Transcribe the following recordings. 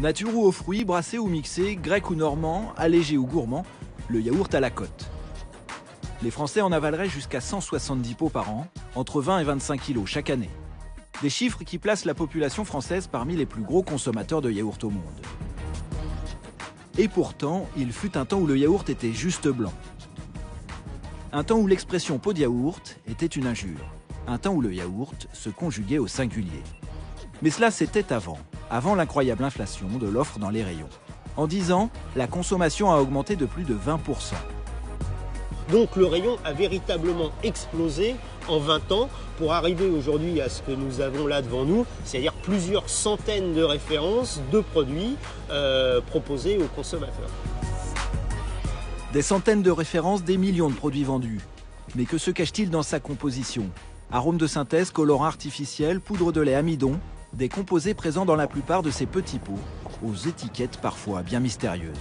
Nature ou aux fruits, brassé ou mixé, grec ou normand, allégé ou gourmand, le yaourt à la cote. Les Français en avaleraient jusqu'à 170 pots par an, entre 20 et 25 kilos chaque année. Des chiffres qui placent la population française parmi les plus gros consommateurs de yaourt au monde. Et pourtant, il fut un temps où le yaourt était juste blanc. Un temps où l'expression pot de yaourt était une injure. Un temps où le yaourt se conjuguait au singulier. Mais cela, c'était avant l'incroyable inflation de l'offre dans les rayons. En 10 ans, la consommation a augmenté de plus de 20%. Donc le rayon a véritablement explosé en 20 ans pour arriver aujourd'hui à ce que nous avons là devant nous, c'est-à-dire plusieurs centaines de références de produits proposés aux consommateurs. Des centaines de références, des millions de produits vendus. Mais que se cache-t-il dans sa composition? Arômes de synthèse, colorants artificiels, poudre de lait, amidon, des composés présents dans la plupart de ces petits pots, aux étiquettes parfois bien mystérieuses.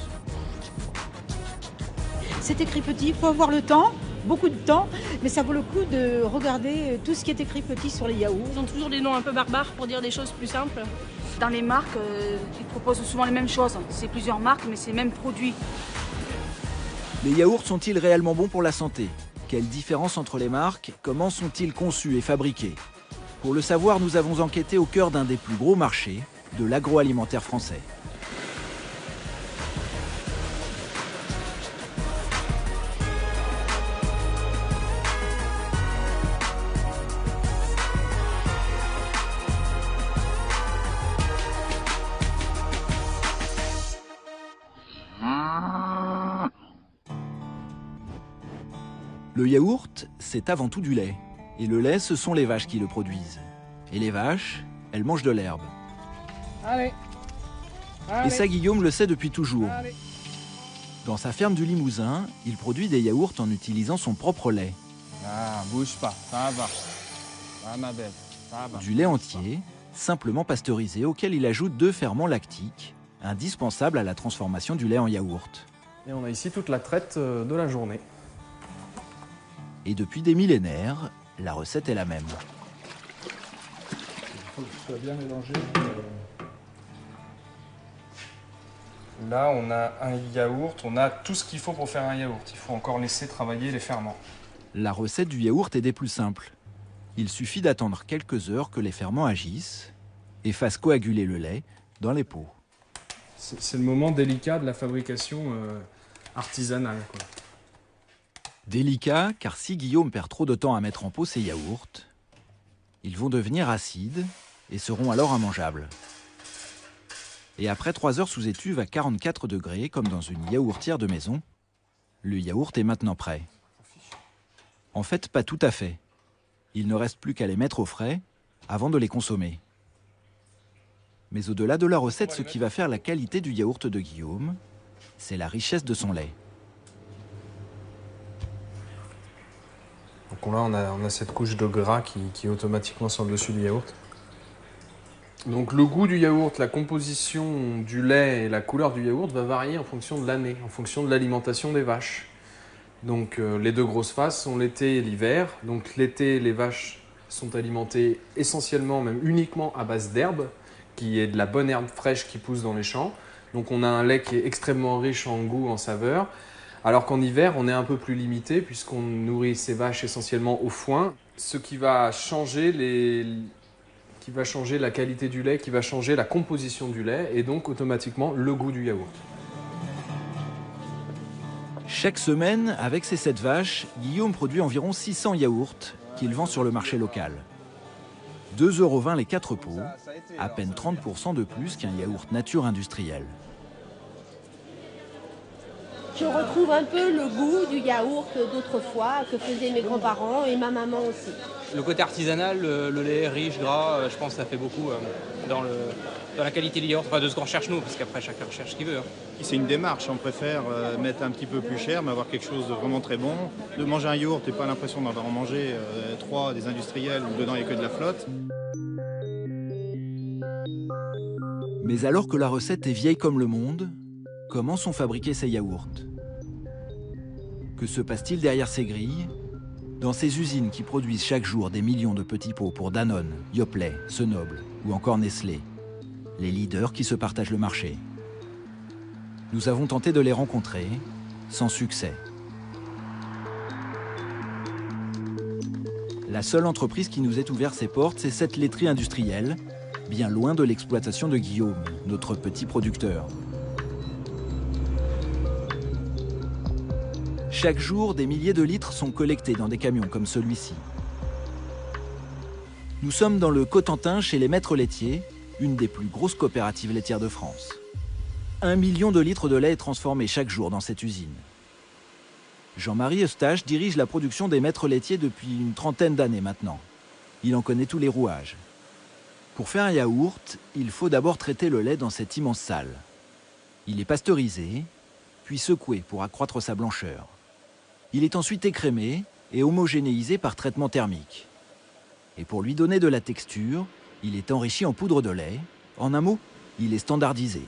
C'est écrit petit, il faut avoir le temps, beaucoup de temps, mais ça vaut le coup de regarder tout ce qui est écrit petit sur les yaourts. Ils ont toujours des noms un peu barbares pour dire des choses plus simples. Dans les marques, ils proposent souvent les mêmes choses. C'est plusieurs marques, mais c'est les mêmes produits. Les yaourts sont-ils réellement bons pour la santé? Quelle différence entre les marques? Comment sont-ils conçus et fabriqués? Pour le savoir, nous avons enquêté au cœur d'un des plus gros marchés de l'agroalimentaire français. Le yaourt, c'est avant tout du lait. Et le lait, ce sont les vaches qui le produisent. Et les vaches, elles mangent de l'herbe. Et ça, Guillaume le sait depuis toujours. Dans sa ferme du Limousin, il produit des yaourts en utilisant son propre lait. Ah, bouge pas, ça va. Ah, ma belle, ça va. Du lait entier, simplement pasteurisé, auquel il ajoute 2 ferments lactiques, indispensables à la transformation du lait en yaourt. Et on a ici toute la traite de la journée. Et depuis des millénaires, la recette est la même. Il faut que ce soit bien mélangé. Là, on a un yaourt, on a tout ce qu'il faut pour faire un yaourt. Il faut encore laisser travailler les ferments. La recette du yaourt est des plus simples. Il suffit d'attendre quelques heures que les ferments agissent et fassent coaguler le lait dans les pots. C'est le moment délicat de la fabrication artisanale, quoi. Délicat, car si Guillaume perd trop de temps à mettre en pot ses yaourts, ils vont devenir acides et seront alors immangeables. Et après 3 heures sous étuve à 44 degrés, comme dans une yaourtière de maison, le yaourt est maintenant prêt. En fait, pas tout à fait. Il ne reste plus qu'à les mettre au frais avant de les consommer. Mais au-delà de la recette, ce qui va faire la qualité du yaourt de Guillaume, c'est la richesse de son lait. Donc là, on a cette couche de gras qui est automatiquement sur le dessus du yaourt. Donc le goût du yaourt, la composition du lait et la couleur du yaourt va varier en fonction de l'année, en fonction de l'alimentation des vaches. Donc les 2 grosses phases sont l'été et l'hiver. Donc l'été, les vaches sont alimentées essentiellement, même uniquement à base d'herbe, qui est de la bonne herbe fraîche qui pousse dans les champs. Donc on a un lait qui est extrêmement riche en goût, en saveur. Alors qu'en hiver, on est un peu plus limité puisqu'on nourrit ces vaches essentiellement au foin, ce qui va changer la qualité du lait, qui va changer la composition du lait et donc automatiquement le goût du yaourt. Chaque semaine, avec ses 7 vaches, Guillaume produit environ 600 yaourts qu'il vend sur le marché local. 2,20 € les 4 pots, à peine 30% de plus qu'un yaourt nature industriel. Je retrouve un peu le goût du yaourt d'autrefois que faisaient mes grands-parents et ma maman aussi. Le côté artisanal, le lait riche, gras, je pense que ça fait beaucoup dans la qualité du yaourt, enfin de ce qu'on recherche nous, parce qu'après chacun recherche ce qu'il veut. C'est une démarche, on préfère mettre un petit peu plus cher, mais avoir quelque chose de vraiment très bon. De manger un yaourt et pas l'impression d'en manger 3 des industriels où dedans il n'y a que de la flotte. Mais alors que la recette est vieille comme le monde, comment sont fabriqués ces yaourts? Que se passe-t-il derrière ces grilles? Dans ces usines qui produisent chaque jour des millions de petits pots pour Danone, Yoplait, Senoble ou encore Nestlé. les leaders qui se partagent le marché. Nous avons tenté de les rencontrer, sans succès. La seule entreprise qui nous ait ouvert ses portes, c'est cette laiterie industrielle, bien loin de l'exploitation de Guillaume, notre petit producteur. Chaque jour, des milliers de litres sont collectés dans des camions comme celui-ci. Nous sommes dans le Cotentin chez les Maîtres Laitiers, une des plus grosses coopératives laitières de France. 1 million de litres de lait est transformé chaque jour dans cette usine. Jean-Marie Eustache dirige la production des Maîtres Laitiers depuis une trentaine d'années maintenant. Il en connaît tous les rouages. Pour faire un yaourt, il faut d'abord traiter le lait dans cette immense salle. Il est pasteurisé, puis secoué pour accroître sa blancheur. Il est ensuite écrémé et homogénéisé par traitement thermique. Et pour lui donner de la texture, il est enrichi en poudre de lait. En un mot, il est standardisé.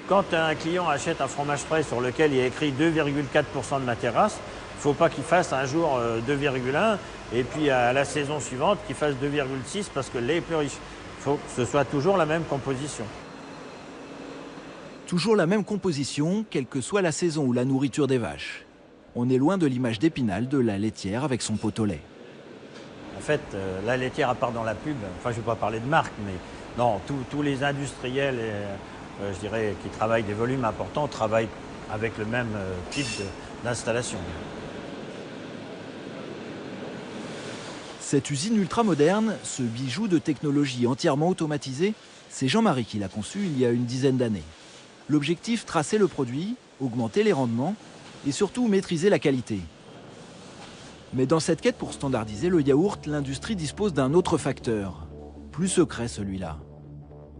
Quand un client achète un fromage frais sur lequel il y a écrit 2,4% de matière grasse, il ne faut pas qu'il fasse un jour 2,1 et puis à la saison suivante qu'il fasse 2,6 parce que le lait est plus riche. Il faut que ce soit toujours la même composition. Toujours la même composition, quelle que soit la saison ou la nourriture des vaches. On est loin de l'image d'Épinal de la laitière avec son pot au lait. En fait, la laitière, à part dans la pub, enfin je ne vais pas parler de marque, mais non, tous les industriels, je dirais, qui travaillent des volumes importants, travaillent avec le même type d'installation. Cette usine ultra-moderne, ce bijou de technologie entièrement automatisé, c'est Jean-Marie qui l'a conçu il y a une dizaine d'années. L'objectif, tracer le produit, augmenter les rendements et surtout maîtriser la qualité. Mais dans cette quête pour standardiser le yaourt, l'industrie dispose d'un autre facteur, plus secret celui-là,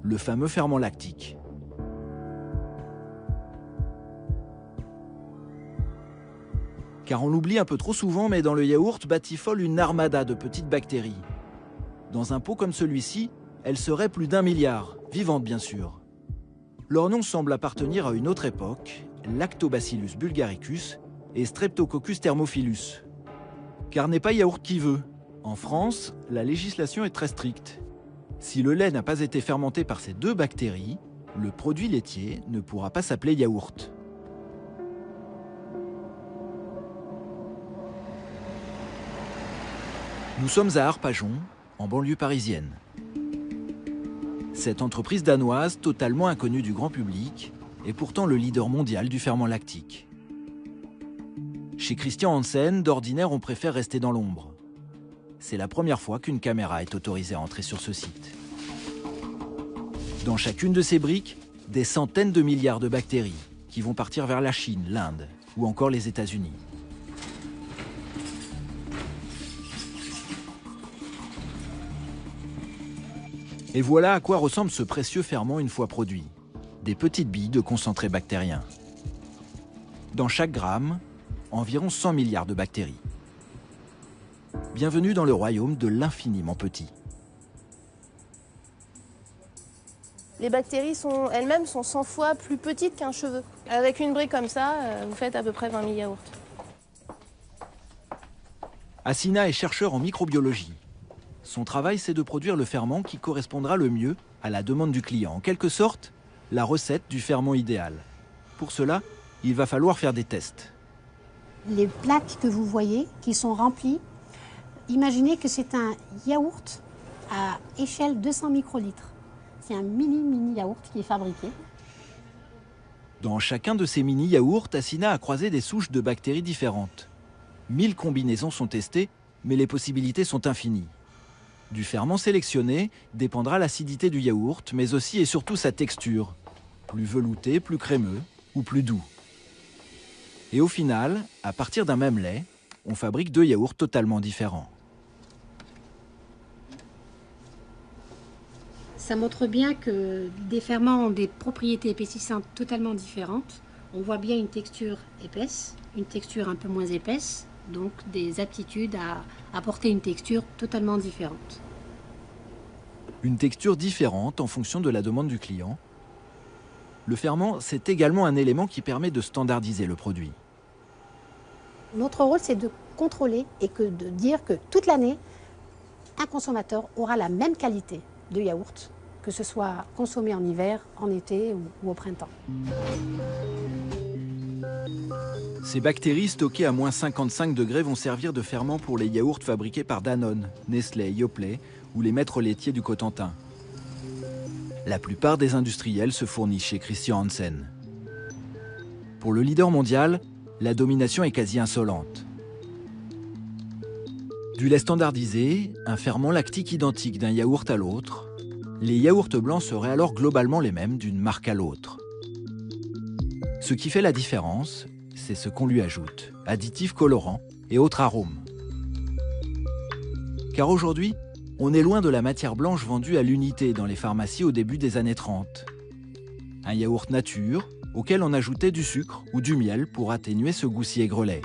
le fameux ferment lactique. Car on l'oublie un peu trop souvent, mais dans le yaourt batifole une armada de petites bactéries. Dans un pot comme celui-ci, elles seraient plus d'1 milliard, vivantes bien sûr. Leur nom semble appartenir à une autre époque, Lactobacillus bulgaricus et Streptococcus thermophilus. Car n'est pas yaourt qui veut. En France, la législation est très stricte. Si le lait n'a pas été fermenté par ces deux bactéries, le produit laitier ne pourra pas s'appeler yaourt. Nous sommes à Arpajon, en banlieue parisienne. Cette entreprise danoise, totalement inconnue du grand public, est pourtant le leader mondial du ferment lactique. Chez Christian Hansen, d'ordinaire, on préfère rester dans l'ombre. C'est la première fois qu'une caméra est autorisée à entrer sur ce site. Dans chacune de ces briques, des centaines de milliards de bactéries qui vont partir vers la Chine, l'Inde ou encore les États-Unis. Et voilà à quoi ressemble ce précieux ferment une fois produit. Des petites billes de concentré bactérien. Dans chaque gramme, environ 100 milliards de bactéries. Bienvenue dans le royaume de l'infiniment petit. Les bactéries elles-mêmes sont 100 fois plus petites qu'un cheveu. Avec une brique comme ça, vous faites à peu près 20 000 yaourts. Assina est chercheur en microbiologie. Son travail, c'est de produire le ferment qui correspondra le mieux à la demande du client. En quelque sorte, la recette du ferment idéal. Pour cela, il va falloir faire des tests. Les plaques que vous voyez, qui sont remplies, imaginez que c'est un yaourt à échelle 200 microlitres. C'est un mini yaourt qui est fabriqué. Dans chacun de ces mini-yaourts, Assina a croisé des souches de bactéries différentes. 1000 combinaisons sont testées, mais les possibilités sont infinies. Du ferment sélectionné dépendra l'acidité du yaourt, mais aussi et surtout sa texture. Plus velouté, plus crémeux ou plus doux. Et au final, à partir d'un même lait, on fabrique 2 yaourts totalement différents. Ça montre bien que des ferments ont des propriétés épaississantes totalement différentes. On voit bien une texture épaisse, une texture un peu moins épaisse, donc des aptitudes à apporter une texture totalement différente. Une texture différente en fonction de la demande du client. Le ferment, c'est également un élément qui permet de standardiser le produit. Notre rôle, c'est de contrôler et de dire que toute l'année, un consommateur aura la même qualité de yaourt que ce soit consommé en hiver, en été ou au printemps. Ces bactéries stockées à moins 55 degrés vont servir de ferment pour les yaourts fabriqués par Danone, Nestlé, Yoplait ou les maîtres laitiers du Cotentin. La plupart des industriels se fournissent chez Christian Hansen. Pour le leader mondial, la domination est quasi insolente. Du lait standardisé, un ferment lactique identique d'un yaourt à l'autre, les yaourts blancs seraient alors globalement les mêmes d'une marque à l'autre. Ce qui fait la différence, c'est ce qu'on lui ajoute, additifs colorants et autres arômes. Car aujourd'hui, on est loin de la matière blanche vendue à l'unité dans les pharmacies au début des années 30. Un yaourt nature, auquel on ajoutait du sucre ou du miel pour atténuer ce goût si aigrelet.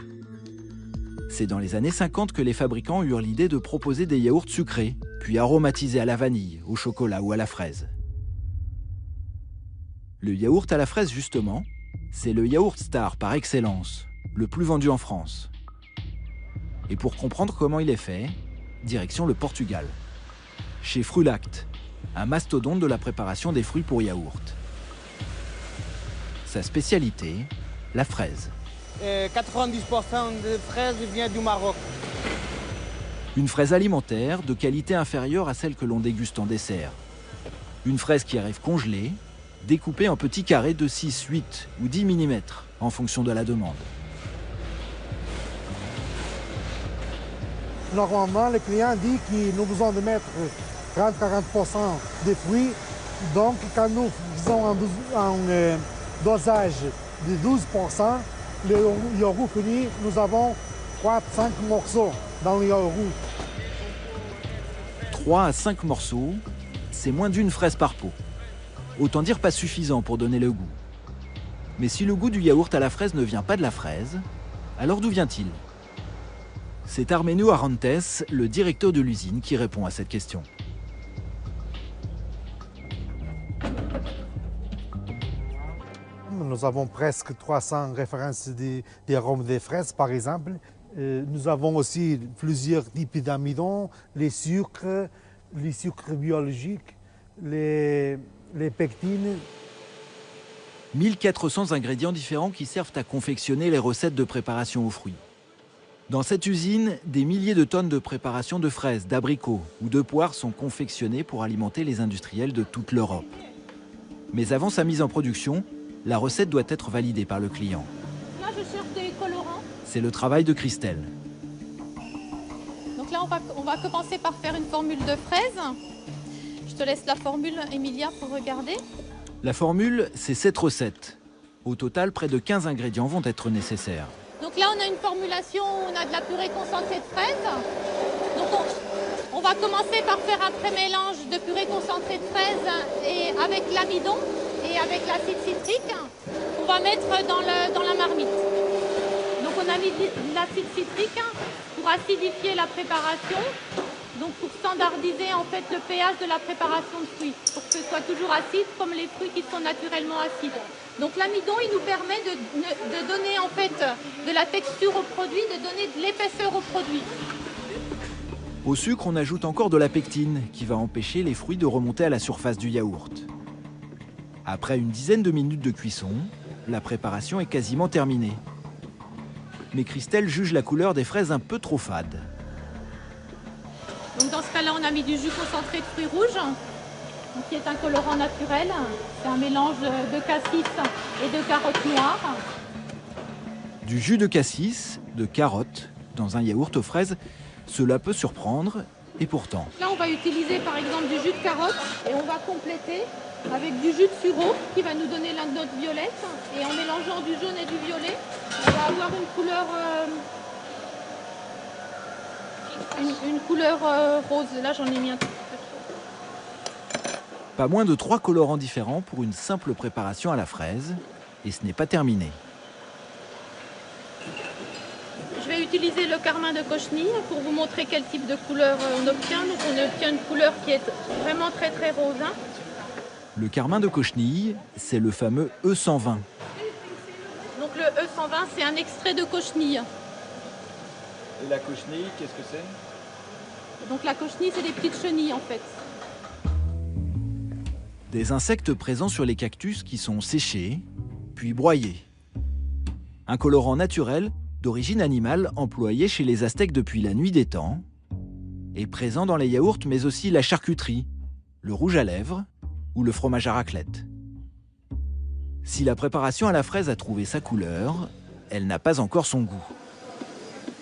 C'est dans les années 50 que les fabricants eurent l'idée de proposer des yaourts sucrés, puis aromatisés à la vanille, au chocolat ou à la fraise. Le yaourt à la fraise, justement, c'est le yaourt star par excellence, le plus vendu en France. Et pour comprendre comment il est fait, direction le Portugal. Chez Frulact, un mastodonte de la préparation des fruits pour yaourt. Sa spécialité, la fraise. 90% de fraises vient du Maroc. Une fraise alimentaire de qualité inférieure à celle que l'on déguste en dessert. Une fraise qui arrive congelée, découpée en petits carrés de 6, 8 ou 10 mm en fonction de la demande. Normalement, le client dit qu'il nous besoin de mettre 30-40% des fruits. Donc, quand nous faisons un dosage de 12%, le yaourt fini, nous avons 3-5 morceaux dans le yaourt. 3 à 5 morceaux, c'est moins d'une fraise par pot. Autant dire pas suffisant pour donner le goût. Mais si le goût du yaourt à la fraise ne vient pas de la fraise, alors d'où vient-il? C'est Armenio Arantes, le directeur de l'usine, qui répond à cette question. Nous avons presque 300 références des arômes des fraises, par exemple. Nous avons aussi plusieurs types d'amidon, les sucres biologiques, les pectines. 1400 ingrédients différents qui servent à confectionner les recettes de préparation aux fruits. Dans cette usine, des milliers de tonnes de préparation de fraises, d'abricots ou de poires sont confectionnées pour alimenter les industriels de toute l'Europe. Mais avant sa mise en production, la recette doit être validée par le client. Là, je cherche des colorants. C'est le travail de Christelle. Donc là, on va commencer par faire une formule de fraises. Je te laisse la formule, Emilia, pour regarder. La formule, c'est 7 recettes. Au total, près de 15 ingrédients vont être nécessaires. Donc là, on a une formulation où on a de la purée concentrée de fraises. Donc on va commencer par faire un pré-mélange de purée concentrée de fraises et avec l'amidon et avec l'acide citrique. On va mettre dans la marmite. Donc on a mis de l'acide citrique pour acidifier la préparation. Donc pour standardiser en fait le pH de la préparation de fruits, pour que ce soit toujours acide comme les fruits qui sont naturellement acides. Donc l'amidon, il nous permet de donner en fait de la texture au produit, de donner de l'épaisseur au produit. Au sucre, on ajoute encore de la pectine qui va empêcher les fruits de remonter à la surface du yaourt. Après une dizaine de minutes de cuisson, la préparation est quasiment terminée. Mais Christelle juge la couleur des fraises un peu trop fade. Donc dans ce cas-là, on a mis du jus concentré de fruits rouges, qui est un colorant naturel. C'est un mélange de cassis et de carottes noires. Du jus de cassis, de carottes, dans un yaourt aux fraises, cela peut surprendre, et pourtant. Là, on va utiliser par exemple du jus de carotte et on va compléter avec du jus de sureau qui va nous donner la note violette. Et en mélangeant du jaune et du violet, on va avoir une couleur... Une couleur rose, là j'en ai mis un petit peu. Pas moins de 3 colorants différents pour une simple préparation à la fraise, et ce n'est pas terminé. Je vais utiliser le carmin de cochenille pour vous montrer quel type de couleur on obtient. Donc on obtient une couleur qui est vraiment très très rose. Le carmin de cochenille, c'est le fameux E120. Donc le E120, c'est un extrait de cochenille. Et la cochenille, qu'est-ce que c'est? Donc la cochenille, c'est des petites chenilles en fait. Des insectes présents sur les cactus qui sont séchés, puis broyés. Un colorant naturel d'origine animale employé chez les Aztèques depuis la nuit des temps, et présent dans les yaourts mais aussi la charcuterie, le rouge à lèvres ou le fromage à raclette. Si la préparation à la fraise a trouvé sa couleur, elle n'a pas encore son goût.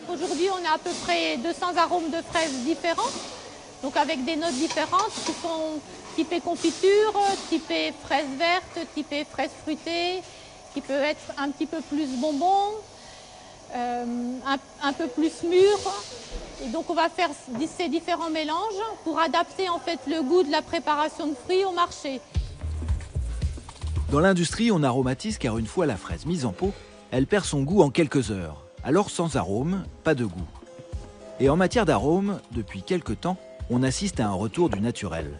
Aujourd'hui, on a à peu près 200 arômes de fraises différents, donc avec des notes différentes qui sont typées confiture, typées fraises vertes, typées fraises fruitées, qui peut être un petit peu plus bonbon, un peu plus mûr. Et donc on va faire ces différents mélanges pour adapter en fait le goût de la préparation de fruits au marché. Dans l'industrie, on aromatise car une fois la fraise mise en pot, elle perd son goût en quelques heures. Alors sans arôme, pas de goût. Et en matière d'arôme, depuis quelque temps, on assiste à un retour du naturel.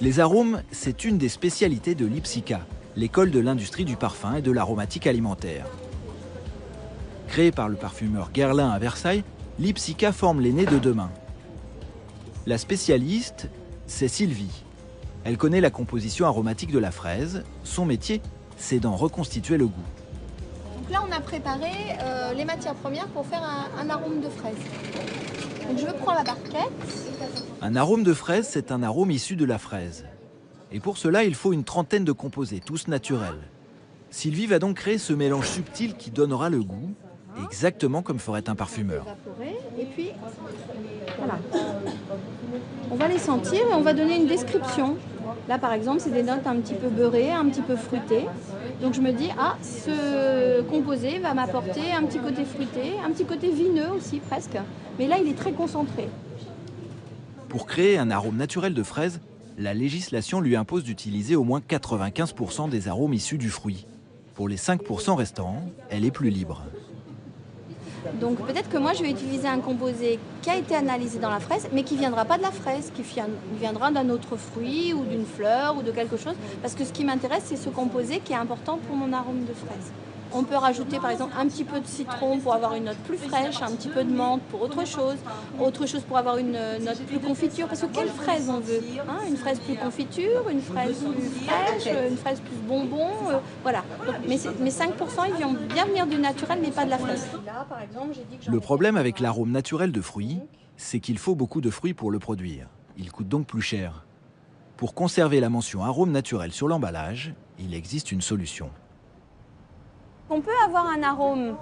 Les arômes, c'est une des spécialités de l'IPSICA, l'école de l'industrie du parfum et de l'aromatique alimentaire. Créée par le parfumeur Guerlain à Versailles, l'IPSICA forme l'aîné de demain. La spécialiste, c'est Sylvie. Elle connaît la composition aromatique de la fraise. Son métier, c'est d'en reconstituer le goût. Donc là, on a préparé les matières premières pour faire un arôme de fraise. Donc je prends la barquette. Un arôme de fraise, c'est un arôme issu de la fraise. Et pour cela, il faut une trentaine de composés, tous naturels. Sylvie va donc créer ce mélange subtil qui donnera le goût, exactement comme ferait un parfumeur. Et puis, voilà. On va les sentir et on va donner une description. Là, par exemple, c'est des notes un petit peu beurrées, un petit peu fruitées. Donc je me dis, ah, ce composé va m'apporter un petit côté fruité, un petit côté vineux aussi, presque. Mais là, il est très concentré. Pour créer un arôme naturel de fraise, la législation lui impose d'utiliser au moins 95% des arômes issus du fruit. Pour les 5% restants, elle est plus libre. Donc peut-être que moi je vais utiliser un composé qui a été analysé dans la fraise, mais qui ne viendra pas de la fraise, qui viendra d'un autre fruit ou d'une fleur ou de quelque chose. Parce que ce qui m'intéresse, c'est ce composé qui est important pour mon arôme de fraise. On peut rajouter par exemple un petit peu de citron pour avoir une note plus fraîche, un petit peu de menthe pour autre chose pour avoir une note plus confiture. Parce que quelle fraise on veut, hein? Une fraise plus confiture, une fraise plus fraîche, une fraise plus bonbon, voilà. Donc, mais 5% ils vont bien venir du naturel mais pas de la fraise. Le problème avec l'arôme naturel de fruits, c'est qu'il faut beaucoup de fruits pour le produire. Il coûte donc plus cher. Pour conserver la mention arôme naturel sur l'emballage, il existe une solution. On peut avoir un arôme,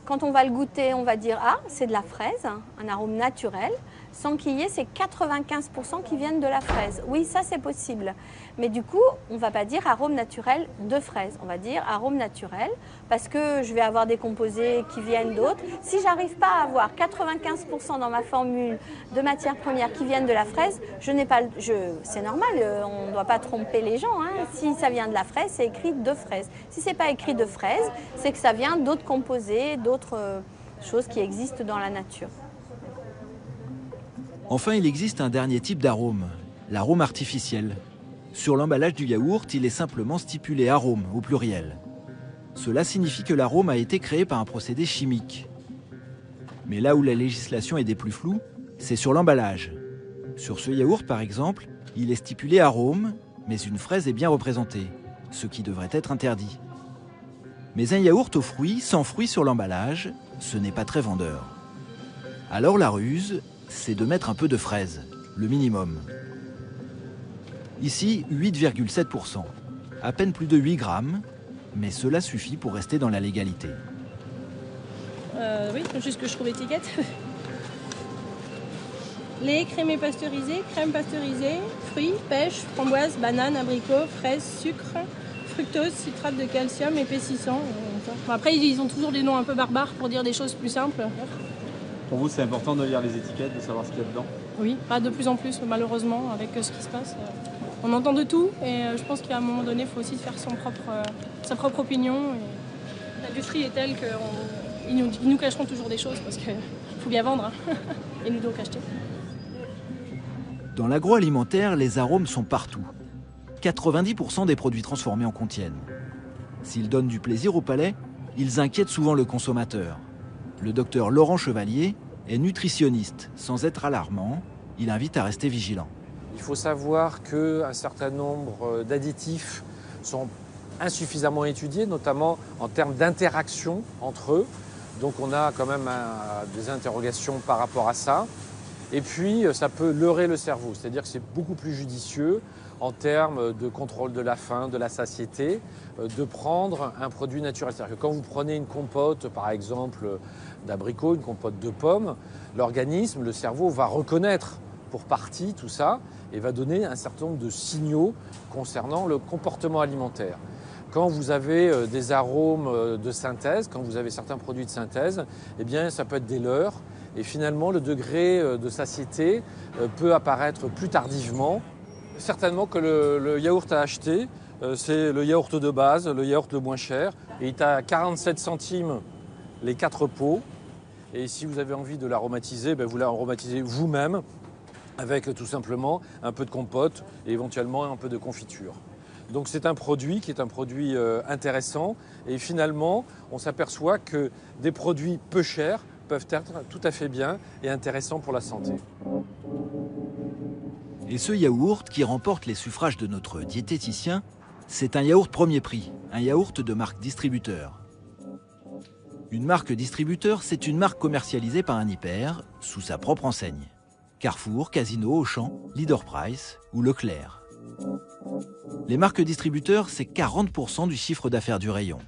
quand on va le goûter, on va dire « Ah, c'est de la fraise », un arôme naturel, sans qu'il y ait ces 95% qui viennent de la fraise. Oui, ça c'est possible. Mais du coup, on ne va pas dire arôme naturel de fraise. On va dire arôme naturel parce que je vais avoir des composés qui viennent d'autres. Si je n'arrive pas à avoir 95% dans ma formule de matières premières qui viennent de la fraise, c'est normal, on ne doit pas tromper les gens. Hein. Si ça vient de la fraise, c'est écrit de fraise. Si ce n'est pas écrit de fraise, c'est que ça vient d'autres composés, d'autres choses qui existent dans la nature. Enfin, il existe un dernier type d'arôme, l'arôme artificiel. Sur l'emballage du yaourt, il est simplement stipulé arôme au pluriel. Cela signifie que l'arôme a été créé par un procédé chimique. Mais là où la législation est des plus floues, c'est sur l'emballage. Sur ce yaourt, par exemple, il est stipulé arôme, mais une fraise est bien représentée, ce qui devrait être interdit. Mais un yaourt aux fruits, sans fruits sur l'emballage, ce n'est pas très vendeur. Alors la ruse, c'est de mettre un peu de fraise, le minimum. Ici, 8,7%, à peine plus de 8 grammes, mais cela suffit pour rester dans la légalité. Oui, faut juste que je trouve l'étiquette. Lait, crémé pasteurisé, crème pasteurisée, fruits, pêche, framboise, banane, abricot, fraise, sucre, fructose, citrate de calcium, épaississant. Après, ils ont toujours des noms un peu barbares pour dire des choses plus simples. Pour vous, c'est important de lire les étiquettes, de savoir ce qu'il y a dedans? Oui, pas de plus en plus, malheureusement, avec ce qui se passe. On entend de tout et je pense qu'à un moment donné, il faut aussi faire sa propre opinion. L'industrie est telle qu'ils nous cacheront toujours des choses parce qu'il faut bien vendre hein, et nous donc acheter. Dans l'agroalimentaire, les arômes sont partout. 90% des produits transformés en contiennent. S'ils donnent du plaisir au palais, ils inquiètent souvent le consommateur. Le docteur Laurent Chevalier est nutritionniste. Sans être alarmant, il invite à rester vigilant. Il faut savoir qu'un certain nombre d'additifs sont insuffisamment étudiés, notamment en termes d'interaction entre eux. Donc on a quand même des interrogations par rapport à ça. Et puis ça peut leurrer le cerveau, c'est-à-dire que c'est beaucoup plus judicieux en termes de contrôle de la faim, de la satiété, de prendre un produit naturel. C'est-à-dire que quand vous prenez une compote, par exemple d'abricots, une compote de pommes, l'organisme, le cerveau va reconnaître pour partie tout ça et va donner un certain nombre de signaux concernant le comportement alimentaire. Quand vous avez des arômes de synthèse, quand vous avez certains produits de synthèse, eh bien ça peut être des leurres et finalement le degré de satiété peut apparaître plus tardivement. Certainement que le yaourt à acheter, c'est le yaourt de base, le yaourt le moins cher. Et il est à 47 centimes les 4 pots. Et si vous avez envie de l'aromatiser, vous l'aromatisez vous-même avec tout simplement un peu de compote et éventuellement un peu de confiture. Donc c'est un produit qui est un produit intéressant. Et finalement, on s'aperçoit que des produits peu chers peuvent être tout à fait bien et intéressants pour la santé. Et ce yaourt qui remporte les suffrages de notre diététicien, c'est un yaourt premier prix, un yaourt de marque distributeur. Une marque distributeur, c'est une marque commercialisée par un hyper sous sa propre enseigne. Carrefour, Casino, Auchan, Leader Price ou Leclerc. Les marques distributeurs, c'est 40% du chiffre d'affaires du rayon.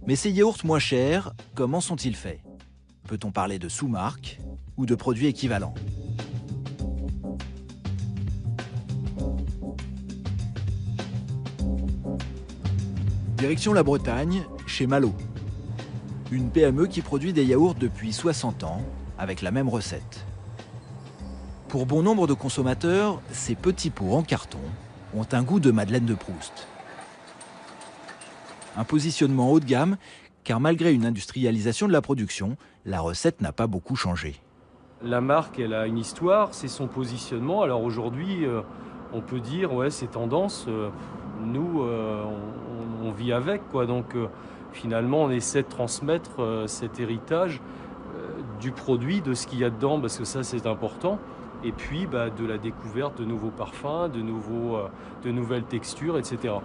Mais ces yaourts moins chers, comment sont-ils faits? Peut-on parler de sous-marques ou de produits équivalents? Direction la Bretagne, chez Malo. Une PME qui produit des yaourts depuis 60 ans, avec la même recette. Pour bon nombre de consommateurs, ces petits pots en carton ont un goût de Madeleine de Proust. Un positionnement haut de gamme, car malgré une industrialisation de la production, la recette n'a pas beaucoup changé. La marque, elle a une histoire, c'est son positionnement. Alors aujourd'hui, on peut dire, ouais, c'est tendance. Nous, on vit avec, quoi. Donc finalement, on essaie de transmettre cet héritage du produit, de ce qu'il y a dedans, parce que ça, c'est important. Et puis de la découverte de nouveaux parfums, de nouvelles textures, etc.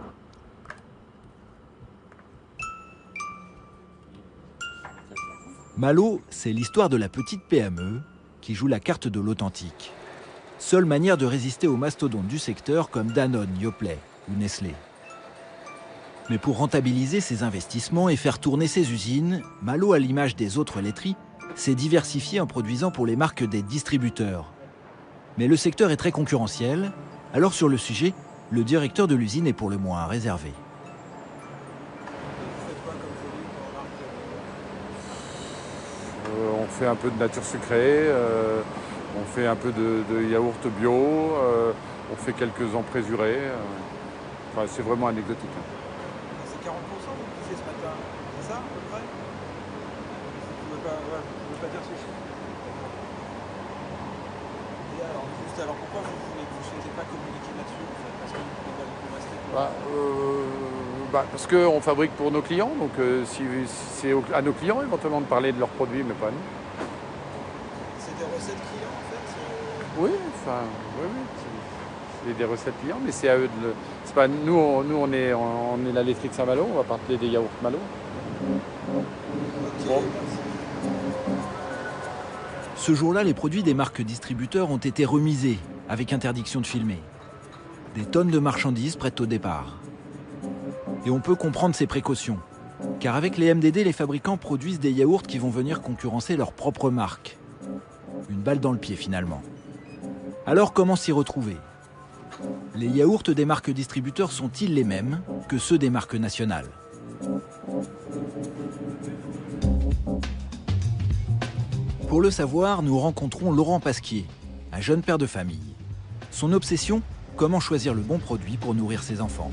Malo, c'est l'histoire de la petite PME qui joue la carte de l'authentique. Seule manière de résister aux mastodontes du secteur comme Danone, Yoplait ou Nestlé. Mais pour rentabiliser ses investissements et faire tourner ses usines, Malo, à l'image des autres laiteries, s'est diversifié en produisant pour les marques des distributeurs. Mais le secteur est très concurrentiel, alors sur le sujet, le directeur de l'usine est pour le moins réservé. On fait un peu de nature sucrée, on fait un peu de yaourt bio, on fait quelques emprésurés. Enfin, c'est vraiment anecdotique. C'est 40% vous disiez ce matin, c'est ça à peu près? Vous ne pouvez pas dire ce chiffre? Et alors pourquoi vous ne souhaitez pas communiquer là-dessus en fait? Parce que vous restez Parce qu'on fabrique pour nos clients, donc si c'est à nos clients éventuellement de parler de leurs produits, mais pas à nous. C'est des recettes clients en fait? Oui, enfin, oui. C'est des recettes clients, mais c'est à eux de le... C'est pas nous, on est la laiterie de Saint-Malo, on va parler des yaourts Malo. Okay, bon. Ce jour-là, les produits des marques distributeurs ont été remisés, avec interdiction de filmer. Des tonnes de marchandises prêtes au départ. Et on peut comprendre ces précautions. Car avec les MDD, les fabricants produisent des yaourts qui vont venir concurrencer leur propre marque. Une balle dans le pied finalement. Alors comment s'y retrouver? Les yaourts des marques distributeurs sont-ils les mêmes que ceux des marques nationales? Pour le savoir, nous rencontrons Laurent Pasquier, un jeune père de famille. Son obsession, comment choisir le bon produit pour nourrir ses enfants.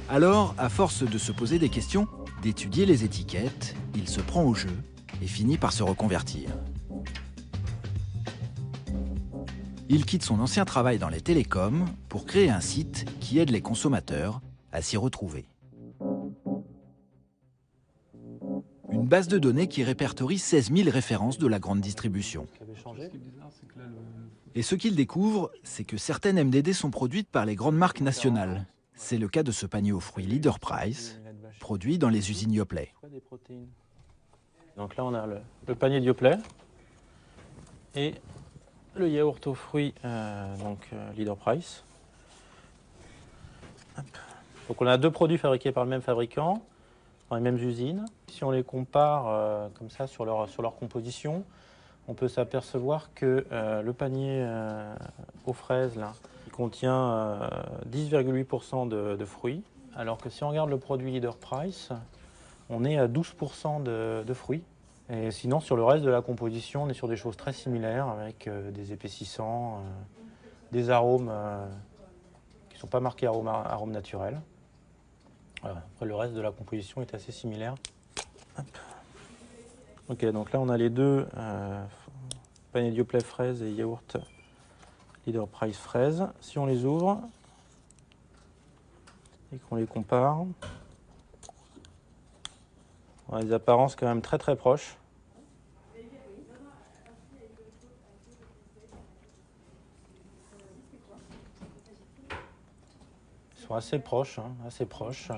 Alors, à force de se poser des questions, d'étudier les étiquettes, il se prend au jeu et finit par se reconvertir. Il quitte son ancien travail dans les télécoms pour créer un site qui aide les consommateurs à s'y retrouver. Une base de données qui répertorie 16 000 références de la grande distribution. Et ce qu'ils découvrent, c'est que certaines MDD sont produites par les grandes marques nationales. C'est le cas de ce panier aux fruits Leader Price, produit dans les usines Yoplait. Donc là, on a le panier de Yoplait et le yaourt aux fruits Leader Price. Hop. Donc on a deux produits fabriqués par le même fabricant, dans les mêmes usines. Si on les compare comme ça sur leur composition, on peut s'apercevoir que le panier aux fraises là, il contient 10,8% de fruits, alors que si on regarde le produit Leader Price, on est à 12% de fruits. Et sinon, sur le reste de la composition, on est sur des choses très similaires, avec des épaississants, des arômes qui ne sont pas marqués arômes naturels. Voilà. Après, le reste de la composition est assez similaire. Hop. Ok, donc là, on a les deux paniers de Yoplait fraises et yaourt Leader Price fraise. Si on les ouvre et qu'on les compare, on a des apparences quand même très très proches. Ils sont assez proches, assez proches.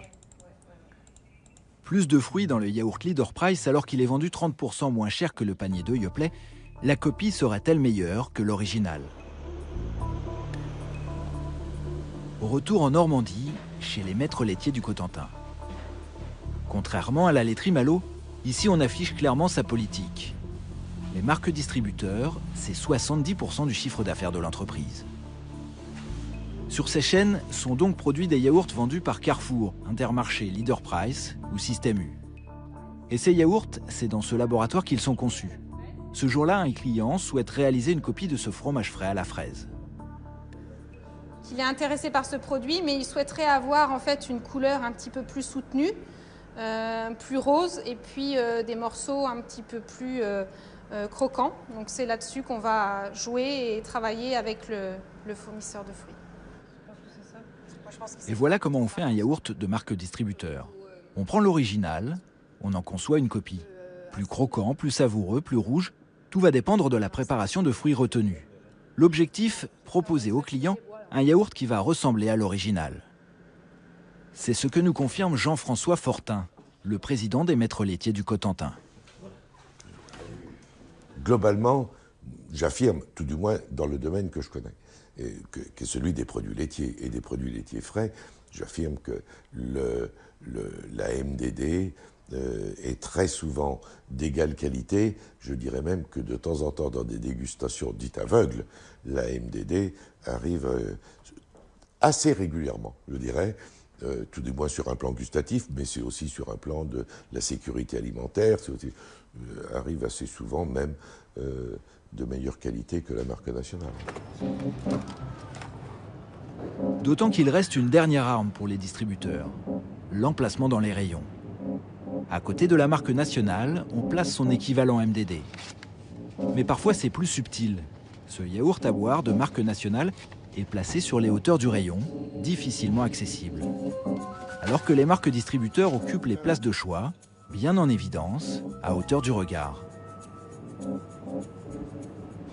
Plus de fruits dans le yaourt Leader Price alors qu'il est vendu 30% moins cher que le panier de Yoplait, la copie serait-elle meilleure que l'original? Au retour en Normandie, chez les maîtres laitiers du Cotentin. Contrairement à la laiterie Malo, ici on affiche clairement sa politique. Les marques distributeurs, c'est 70% du chiffre d'affaires de l'entreprise. Sur ces chaînes sont donc produits des yaourts vendus par Carrefour, Intermarché, Leader Price ou Système U. Et ces yaourts, c'est dans ce laboratoire qu'ils sont conçus. Ce jour-là, un client souhaite réaliser une copie de ce fromage frais à la fraise. Il est intéressé par ce produit, mais il souhaiterait avoir en fait une couleur un petit peu plus soutenue, plus rose, et puis des morceaux un petit peu plus croquants. Donc c'est là-dessus qu'on va jouer et travailler avec le fournisseur de fruits. Et voilà comment on fait un yaourt de marque distributeur. On prend l'original, on en conçoit une copie. Plus croquant, plus savoureux, plus rouge, tout va dépendre de la préparation de fruits retenus. L'objectif, proposer au client un yaourt qui va ressembler à l'original. C'est ce que nous confirme Jean-François Fortin, le président des maîtres laitiers du Cotentin. Globalement, j'affirme, tout du moins dans le domaine que je connais, que celui des produits laitiers et des produits laitiers frais, j'affirme que la MDD est très souvent d'égale qualité. Je dirais même que de temps en temps, dans des dégustations dites aveugles, la MDD arrive assez régulièrement, je dirais, tout du moins sur un plan gustatif, mais c'est aussi sur un plan de la sécurité alimentaire, c'est aussi, arrive assez souvent même de meilleure qualité que la marque nationale. D'autant qu'il reste une dernière arme pour les distributeurs, l'emplacement dans les rayons. À côté de la marque nationale, on place son équivalent MDD. Mais parfois c'est plus subtil. Ce yaourt à boire de marque nationale est placé sur les hauteurs du rayon, difficilement accessible. Alors que les marques distributeurs occupent les places de choix, bien en évidence, à hauteur du regard.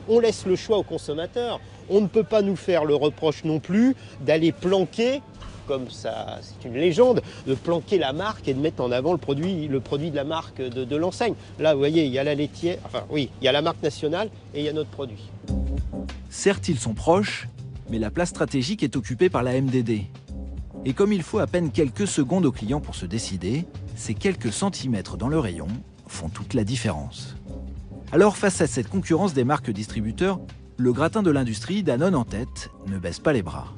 On laisse le choix au consommateur. On ne peut pas nous faire le reproche non plus d'aller planquer, comme ça, c'est une légende, de planquer la marque et de mettre en avant le produit de la marque de l'enseigne. Là, vous voyez, il y a la laitière, enfin oui, il y a la marque nationale et il y a notre produit. Certes, ils sont proches, mais la place stratégique est occupée par la MDD. Et comme il faut à peine quelques secondes au client pour se décider, ces quelques centimètres dans le rayon font toute la différence. Alors face à cette concurrence des marques distributeurs, le gratin de l'industrie, Danone en tête, ne baisse pas les bras.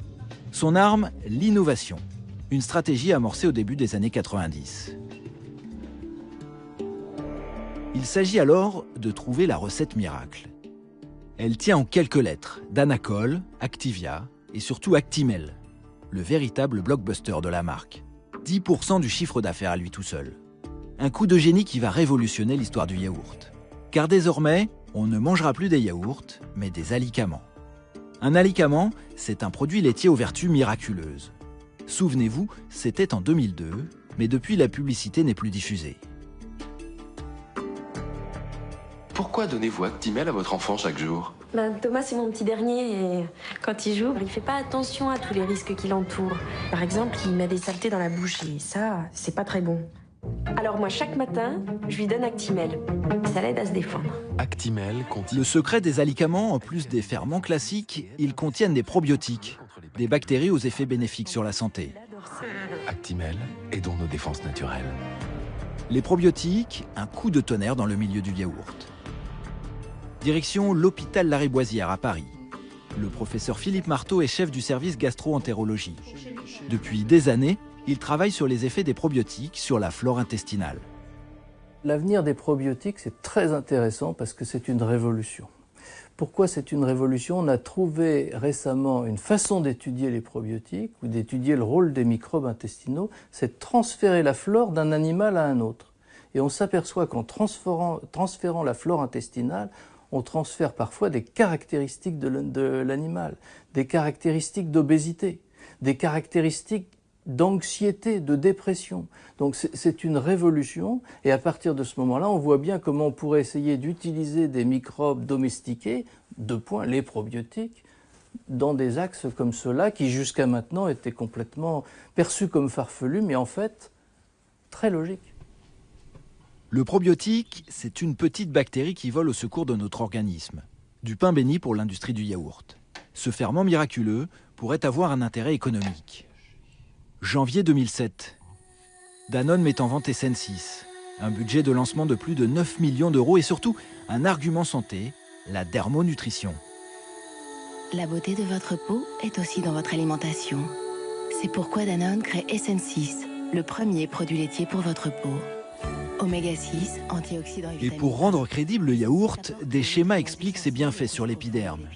Son arme, l'innovation. Une stratégie amorcée au début des années 90. Il s'agit alors de trouver la recette miracle. Elle tient en quelques lettres, Danacol, Activia et surtout Actimel, le véritable blockbuster de la marque. 10% du chiffre d'affaires à lui tout seul. Un coup de génie qui va révolutionner l'histoire du yaourt. Car désormais, on ne mangera plus des yaourts, mais des alicaments. Un alicament, c'est un produit laitier aux vertus miraculeuses. Souvenez-vous, c'était en 2002, mais depuis la publicité n'est plus diffusée. Pourquoi donnez-vous Actimel à votre enfant chaque jour? Thomas, c'est mon petit dernier et quand il joue, il fait pas attention à tous les risques qui l'entourent. Par exemple, il met des saletés dans la bouche et ça, c'est pas très bon. Alors moi, chaque matin, je lui donne Actimel. Ça l'aide à se défendre. Actimel contient... Le secret des alicaments, en plus des ferments classiques, ils contiennent des probiotiques, des bactéries aux effets bénéfiques sur la santé. Actimel aidons nos défenses naturelles. Les probiotiques, un coup de tonnerre dans le milieu du yaourt. Direction l'hôpital Lariboisière à Paris. Le professeur Philippe Marteau est chef du service gastro-entérologie. Depuis des années, il travaille sur les effets des probiotiques sur la flore intestinale. L'avenir des probiotiques, c'est très intéressant parce que c'est une révolution. Pourquoi c'est une révolution? On a trouvé récemment une façon d'étudier les probiotiques ou d'étudier le rôle des microbes intestinaux, c'est de transférer la flore d'un animal à un autre. Et on s'aperçoit qu'en transférant la flore intestinale, on transfère parfois des caractéristiques de l'animal, des caractéristiques d'obésité, des caractéristiques d'anxiété, de dépression. Donc c'est une révolution et à partir de ce moment-là, on voit bien comment on pourrait essayer d'utiliser des microbes domestiqués, les probiotiques, dans des axes comme ceux-là qui jusqu'à maintenant étaient complètement perçus comme farfelus, mais en fait très logiques. Le probiotique, c'est une petite bactérie qui vole au secours de notre organisme. Du pain béni pour l'industrie du yaourt. Ce ferment miraculeux pourrait avoir un intérêt économique. Janvier 2007. Danone met en vente SN6. Un budget de lancement de plus de 9 millions d'euros et surtout un argument santé, la dermonutrition. La beauté de votre peau est aussi dans votre alimentation. C'est pourquoi Danone crée SN6, le premier produit laitier pour votre peau. Oméga 6, antioxydants et Et vitamines. pour rendre crédible le yaourt, des schémas expliquent ses bienfaits sur l'épiderme.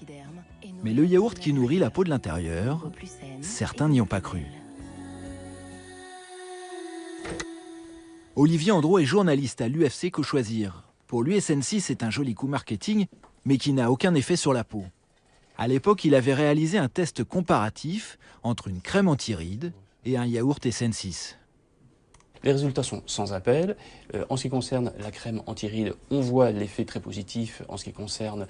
Mais le yaourt qui nourrit la peau de l'intérieur, certains n'y ont pas cru. Olivier Andro est journaliste à l'UFC qu'au choisir. Pour lui, SN6 est un joli coup marketing, mais qui n'a aucun effet sur la peau. À l'époque, il avait réalisé un test comparatif entre une crème anti-rides et un yaourt SN6. Les résultats sont sans appel. En ce qui concerne la crème anti-rides, on voit l'effet très positif en ce qui concerne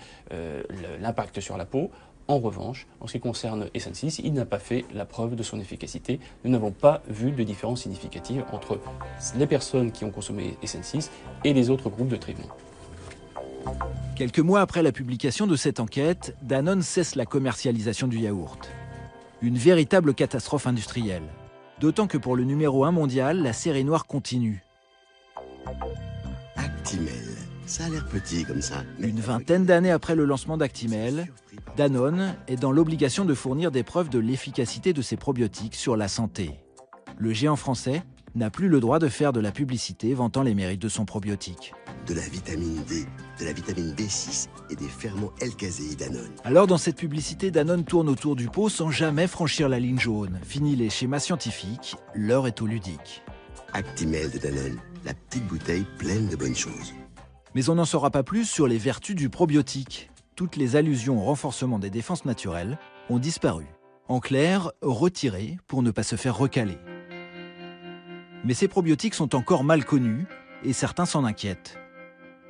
l'impact sur la peau. En revanche, en ce qui concerne SN6, il n'a pas fait la preuve de son efficacité. Nous n'avons pas vu de différence significative entre les personnes qui ont consommé SN6 et les autres groupes de traitement. Quelques mois après la publication de cette enquête, Danone cesse la commercialisation du yaourt. Une véritable catastrophe industrielle. D'autant que pour le numéro 1 mondial, la série noire continue. Actimel, ça a l'air petit comme ça. Une vingtaine d'années après le lancement d'Actimel, Danone est dans l'obligation de fournir des preuves de l'efficacité de ses probiotiques sur la santé. Le géant français n'a plus le droit de faire de la publicité vantant les mérites de son probiotique. De la vitamine D, de la vitamine B6 et des ferments L-casei Danone. Alors dans cette publicité, Danone tourne autour du pot sans jamais franchir la ligne jaune. Fini les schémas scientifiques, l'heure est au ludique. Actimel de Danone, la petite bouteille pleine de bonnes choses. Mais on n'en saura pas plus sur les vertus du probiotique. Toutes les allusions au renforcement des défenses naturelles ont disparu. En clair, retirées pour ne pas se faire recaler. Mais ces probiotiques sont encore mal connus et certains s'en inquiètent.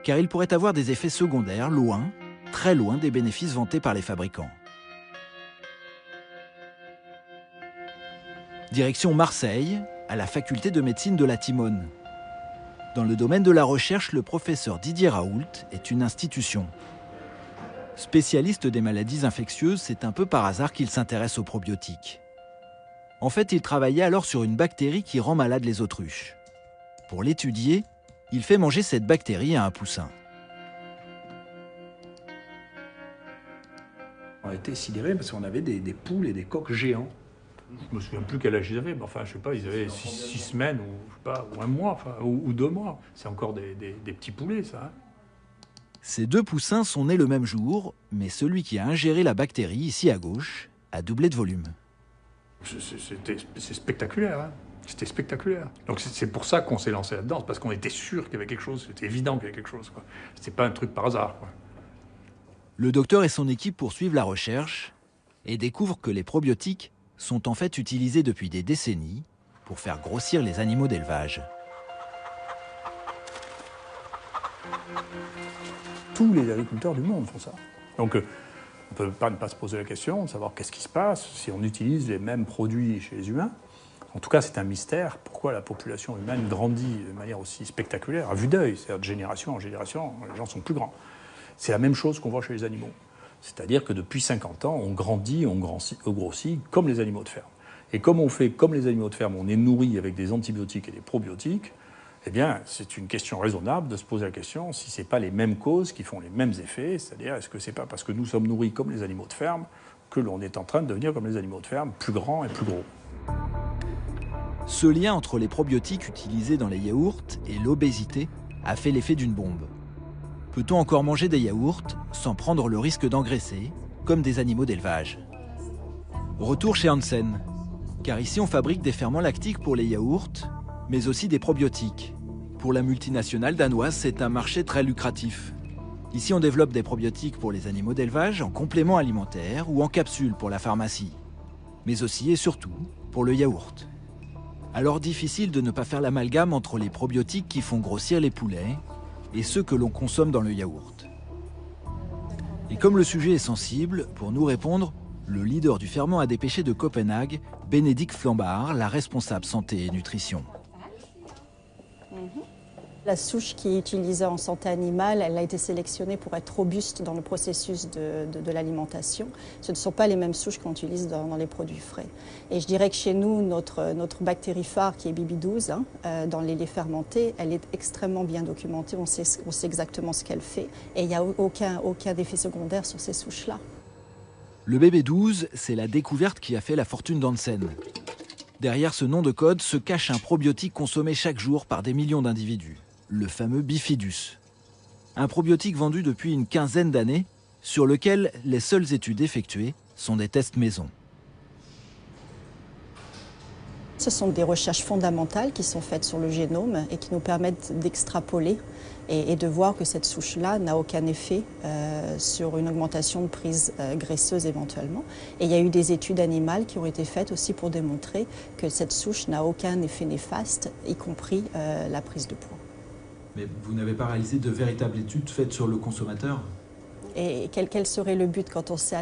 Car ils pourraient avoir des effets secondaires loin, très loin des bénéfices vantés par les fabricants. Direction Marseille, à la faculté de médecine de la Timone. Dans le domaine de la recherche, le professeur Didier Raoult est une institution. Spécialiste des maladies infectieuses, c'est un peu par hasard qu'il s'intéresse aux probiotiques. En fait, il travaillait alors sur une bactérie qui rend malade les autruches. Pour l'étudier, il fait manger cette bactérie à un poussin. On a été sidérés parce qu'on avait des poules et des coqs géants. Je me souviens plus quel âge ils avaient, mais enfin, je sais pas, ils avaient 6 semaines ou, je sais pas, ou un mois, enfin, ou 2 mois. C'est encore des petits poulets, ça. Hein. Ces deux poussins sont nés le même jour, mais celui qui a ingéré la bactérie, ici à gauche, a doublé de volume. C'est spectaculaire, hein. C'était spectaculaire. Donc c'est pour ça qu'on s'est lancé là-dedans, parce qu'on était sûr qu'il y avait quelque chose, c'était évident qu'il y avait quelque chose. C'était pas un truc par hasard, quoi. Le docteur et son équipe poursuivent la recherche et découvrent que les probiotiques sont en fait utilisés depuis des décennies pour faire grossir les animaux d'élevage. Tous les agriculteurs du monde font ça. Donc on ne peut pas ne pas se poser la question de savoir qu'est-ce qui se passe si on utilise les mêmes produits chez les humains. En tout cas, c'est un mystère pourquoi la population humaine grandit de manière aussi spectaculaire, à vue d'œil, c'est-à-dire de génération en génération, les gens sont plus grands. C'est la même chose qu'on voit chez les animaux. C'est-à-dire que depuis 50 ans, on grandit, on grossit comme les animaux de ferme. Et comme on fait comme les animaux de ferme, on est nourri avec des antibiotiques et des probiotiques, eh bien, c'est une question raisonnable de se poser la question si ce n'est pas les mêmes causes qui font les mêmes effets, c'est-à-dire est-ce que ce n'est pas parce que nous sommes nourris comme les animaux de ferme que l'on est en train de devenir comme les animaux de ferme, plus grands et plus gros. Ce lien entre les probiotiques utilisés dans les yaourts et l'obésité a fait l'effet d'une bombe. Peut-on encore manger des yaourts sans prendre le risque d'engraisser, comme des animaux d'élevage? Retour chez Hansen, car ici on fabrique des ferments lactiques pour les yaourts, mais aussi des probiotiques. Pour la multinationale danoise, c'est un marché très lucratif. Ici, on développe des probiotiques pour les animaux d'élevage en complément alimentaire ou en capsules pour la pharmacie, mais aussi et surtout pour le yaourt. Alors difficile de ne pas faire l'amalgame entre les probiotiques qui font grossir les poulets et ceux que l'on consomme dans le yaourt. Et comme le sujet est sensible, pour nous répondre, le leader du ferment à dépêcher de Copenhague, Bénédicte Flambard, la responsable santé et nutrition. La souche qui est utilisée en santé animale, elle a été sélectionnée pour être robuste dans le processus de l'alimentation. Ce ne sont pas les mêmes souches qu'on utilise dans les produits frais. Et je dirais que chez nous, notre bactérie phare qui est BB12, dans les laits fermentés, elle est extrêmement bien documentée. On sait exactement ce qu'elle fait et il n'y a aucun effet secondaire sur ces souches-là. Le BB12, c'est la découverte qui a fait la fortune d'Hansen. Derrière ce nom de code se cache un probiotique consommé chaque jour par des millions d'individus, le fameux Bifidus. Un probiotique vendu depuis une quinzaine d'années, sur lequel les seules études effectuées sont des tests maison. Ce sont des recherches fondamentales qui sont faites sur le génome et qui nous permettent d'extrapoler et de voir que cette souche-là n'a aucun effet sur une augmentation de prise graisseuse éventuellement. Et il y a eu des études animales qui ont été faites aussi pour démontrer que cette souche n'a aucun effet néfaste, y compris la prise de poids. Mais vous n'avez pas réalisé de véritables études faites sur le consommateur? Et quel serait le but quand on sait à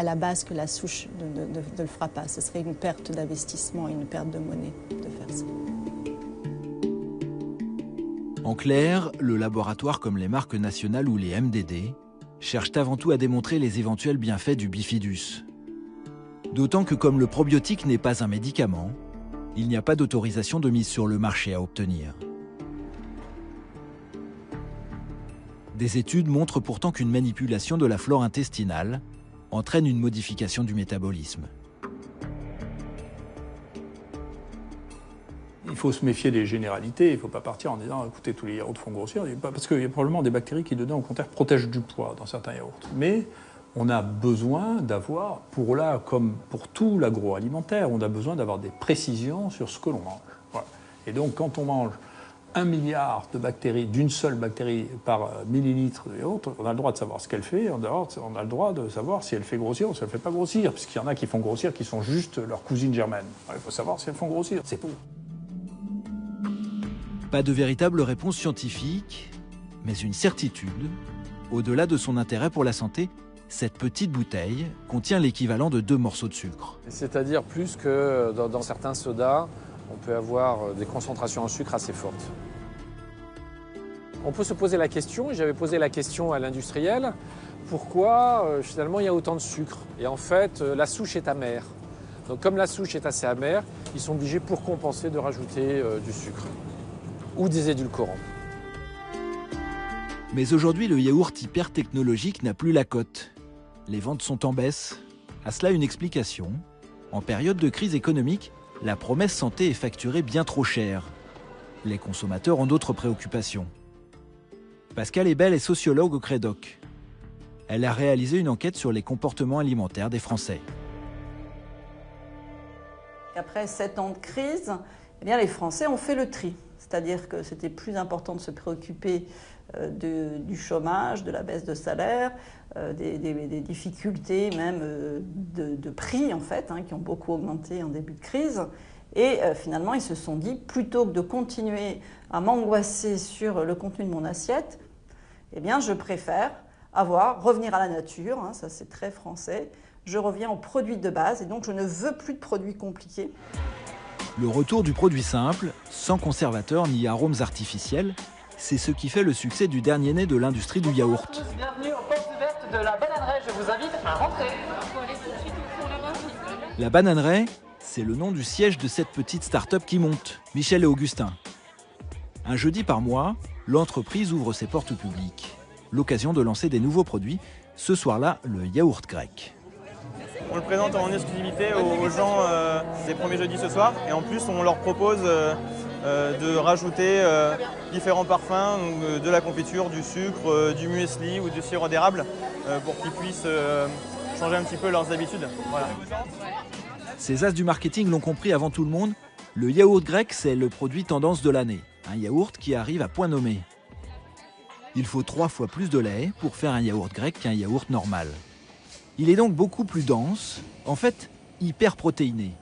la base que la souche ne le fera pas? Ce serait une perte d'investissement et une perte de monnaie de faire ça. En clair, le laboratoire comme les marques nationales ou les MDD cherchent avant tout à démontrer les éventuels bienfaits du Bifidus. D'autant que comme le probiotique n'est pas un médicament, il n'y a pas d'autorisation de mise sur le marché à obtenir. Des études montrent pourtant qu'une manipulation de la flore intestinale entraîne une modification du métabolisme. Il faut se méfier des généralités, il ne faut pas partir en disant « écoutez, tous les yaourts font grossir », parce qu'il y a probablement des bactéries qui, dedans, au contraire, protègent du poids dans certains yaourts. Mais on a besoin d'avoir, comme pour tout l'agroalimentaire, on a besoin d'avoir des précisions sur ce que l'on mange. Voilà. Et donc, quand on mange 1 milliard de bactéries, d'une seule bactérie par millilitre de yaourt, on a le droit de savoir ce qu'elle fait, on a le droit de savoir si elle fait grossir ou si elle ne fait pas grossir, puisqu'il y en a qui font grossir, qui sont juste leurs cousines germaines. Il faut savoir si elles font grossir, c'est tout. Pas de véritable réponse scientifique, mais une certitude. Au-delà de son intérêt pour la santé, cette petite bouteille contient l'équivalent de 2 morceaux de sucre. C'est-à-dire plus que dans certains sodas, on peut avoir des concentrations en sucre assez fortes. On peut se poser la question, et j'avais posé la question à l'industriel, pourquoi finalement il y a autant de sucre? Et en fait, la souche est amère. Donc comme la souche est assez amère, ils sont obligés pour compenser de rajouter du sucre ou des édulcorants. Mais aujourd'hui, le yaourt hyper technologique n'a plus la cote. Les ventes sont en baisse. À cela, une explication. En période de crise économique, la promesse santé est facturée bien trop cher. Les consommateurs ont d'autres préoccupations. Pascale Ebel est sociologue au Crédoc. Elle a réalisé une enquête sur les comportements alimentaires des Français. Après 7 ans de crise, eh bien, les Français ont fait le tri. C'est-à-dire que c'était plus important de se préoccuper du chômage, de la baisse de salaire, des difficultés même de prix en fait, qui ont beaucoup augmenté en début de crise. Et finalement, ils se sont dit, plutôt que de continuer à m'angoisser sur le contenu de mon assiette, eh bien je préfère revenir à la nature, hein, ça c'est très français, je reviens aux produits de base et donc je ne veux plus de produits compliqués. Le retour du produit simple, sans conservateurs ni arômes artificiels, c'est ce qui fait le succès du dernier né de l'industrie du yaourt. Bienvenue aux portes ouvertes de la Bananeraie, je vous invite à rentrer. La Bananeraie, c'est le nom du siège de cette petite start-up qui monte, Michel et Augustin. Un jeudi par mois, l'entreprise ouvre ses portes au public. L'occasion de lancer des nouveaux produits, ce soir-là, le yaourt grec. On le présente en exclusivité aux gens des premiers jeudis ce soir et en plus on leur propose de rajouter différents parfums, donc, de la confiture, du sucre, du muesli ou du sirop d'érable pour qu'ils puissent changer un petit peu leurs habitudes. Voilà. Ces as du marketing l'ont compris avant tout le monde, le yaourt grec c'est le produit tendance de l'année. Un yaourt qui arrive à point nommé. Il faut 3 fois plus de lait pour faire un yaourt grec qu'un yaourt normal. Il est donc beaucoup plus dense, en fait hyper protéiné,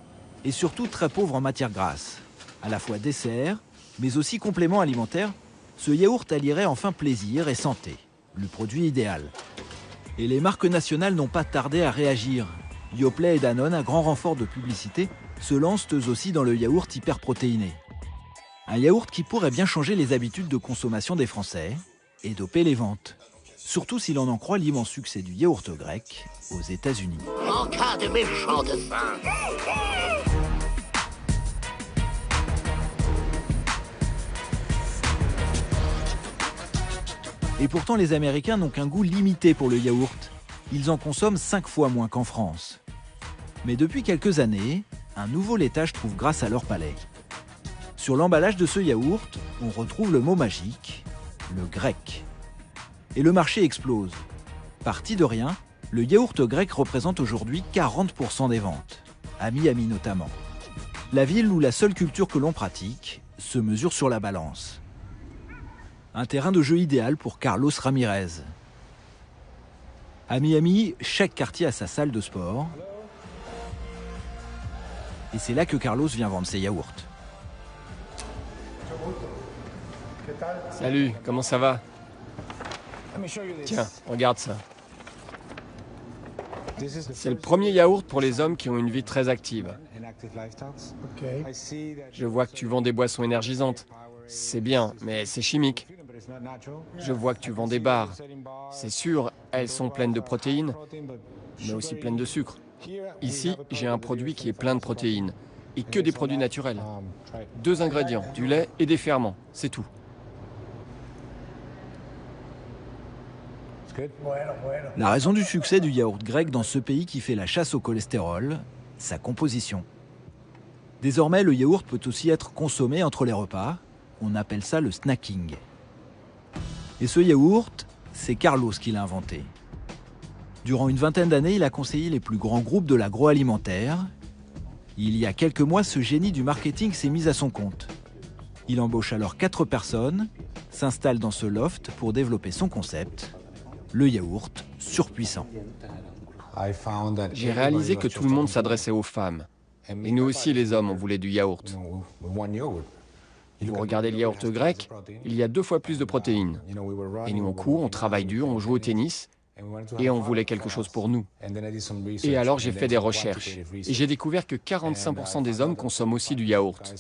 et surtout très pauvre en matières grasses. À la fois dessert, mais aussi complément alimentaire, ce yaourt allierait enfin plaisir et santé, le produit idéal. Et les marques nationales n'ont pas tardé à réagir. Yoplait et Danone, à grand renfort de publicité, se lancent eux aussi dans le yaourt hyper protéiné. Un yaourt qui pourrait bien changer les habitudes de consommation des Français et doper les ventes. Surtout si l'on en croit l'immense succès du yaourt grec aux États-Unis. En cas de méchante faim. Et pourtant, les Américains n'ont qu'un goût limité pour le yaourt. Ils en consomment 5 fois moins qu'en France. Mais depuis quelques années, un nouveau laitage trouve grâce à leur palais. Sur l'emballage de ce yaourt, on retrouve le mot magique, le grec. Et le marché explose. Parti de rien, le yaourt grec représente aujourd'hui 40% des ventes, à Miami notamment. La ville où la seule culture que l'on pratique se mesure sur la balance. Un terrain de jeu idéal pour Carlos Ramirez. À Miami, chaque quartier a sa salle de sport. Et c'est là que Carlos vient vendre ses yaourts. Salut, comment ça va? Tiens, regarde ça. C'est le premier yaourt pour les hommes qui ont une vie très active. Je vois que tu vends des boissons énergisantes. C'est bien, mais c'est chimique. Je vois que tu vends des barres. C'est sûr, elles sont pleines de protéines, mais aussi pleines de sucre. Ici, j'ai un produit qui est plein de protéines, et que des produits naturels. 2 ingrédients, du lait et des ferments, c'est tout. La raison du succès du yaourt grec dans ce pays qui fait la chasse au cholestérol, sa composition. Désormais, le yaourt peut aussi être consommé entre les repas. On appelle ça le snacking. Et ce yaourt, c'est Carlos qui l'a inventé. Durant une vingtaine d'années, il a conseillé les plus grands groupes de l'agroalimentaire. Il y a quelques mois, ce génie du marketing s'est mis à son compte. Il embauche alors 4 personnes, s'installe dans ce loft pour développer son concept, le yaourt surpuissant. J'ai réalisé que tout le monde s'adressait aux femmes. Et nous aussi, les hommes, on voulait du yaourt. Vous regardez le yaourt grec, il y a 2 fois plus de protéines. Et nous, on court, on travaille dur, on joue au tennis, et on voulait quelque chose pour nous. Et alors, j'ai fait des recherches. Et j'ai découvert que 45% des hommes consomment aussi du yaourt.